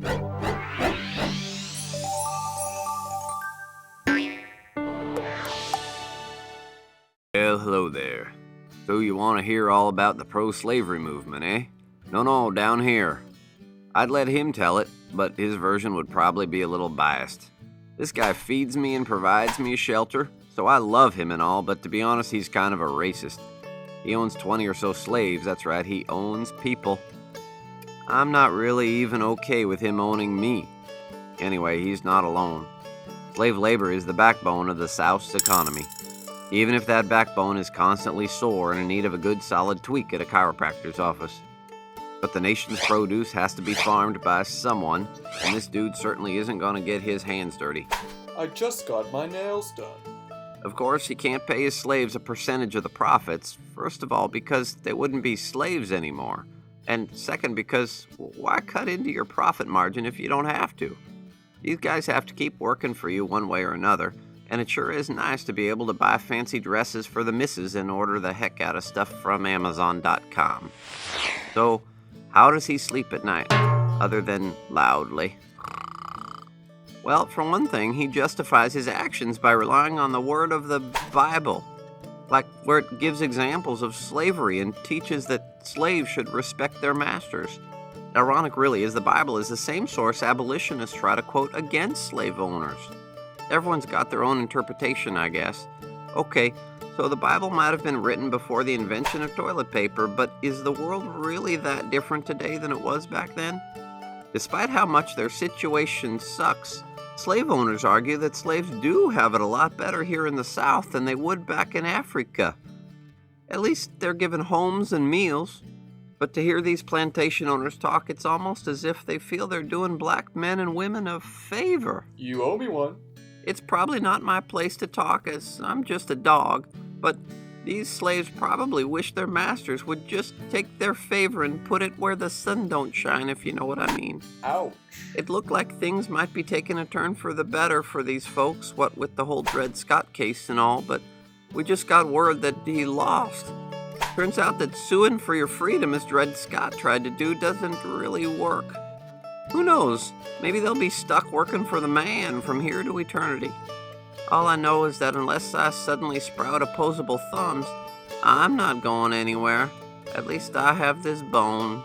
Well, hello there. So you want to hear all about the pro-slavery movement, eh? No, down here. I'd let him tell it, but his version would probably be a little biased. This guy feeds me and provides me a shelter, so I love him and all, but to be honest, he's kind of a racist. He owns 20 or so slaves, that's right, he owns people. I'm not really even okay with him owning me. Anyway, he's not alone. Slave labor is the backbone of the South's economy. Even if that backbone is constantly sore and in need of a good solid tweak at a chiropractor's office. But the nation's produce has to be farmed by someone, and this dude certainly isn't going to get his hands dirty. I just got my nails done. Of course, he can't pay his slaves a percentage of the profits, first of all because they wouldn't be slaves anymore, and second because why cut into your profit margin if you don't have to? These guys have to keep working for you one way or another, and it sure is nice to be able to buy fancy dresses for the missus and order the heck out of stuff from Amazon.com. So, how does he sleep at night, other than loudly? Well, for one thing, he justifies his actions by relying on the word of the Bible, like where it gives examples of slavery and teaches that slaves should respect their masters. Ironic, really, is the Bible is the same source abolitionists try to quote against slave owners. Everyone's got their own interpretation, I guess. Okay, so the Bible might have been written before the invention of toilet paper, but is the world really that different today than it was back then? Despite how much their situation sucks, slave owners argue that slaves do have it a lot better here in the South than they would back in Africa. At least they're given homes and meals. But to hear these plantation owners talk, it's almost as if they feel they're doing black men and women a favor. You owe me one. It's probably not my place to talk, as I'm just a dog, but these slaves probably wish their masters would just take their favor and put it where the sun don't shine, if you know what I mean. Ouch. It looked like things might be taking a turn for the better for these folks, what with the whole Dred Scott case and all, but we just got word that he lost. Turns out that suing for your freedom, as Dred Scott tried to do, doesn't really work. Who knows? Maybe they'll be stuck working for the man from here to eternity. All I know is that unless I suddenly sprout opposable thumbs, I'm not going anywhere. At least I have this bone.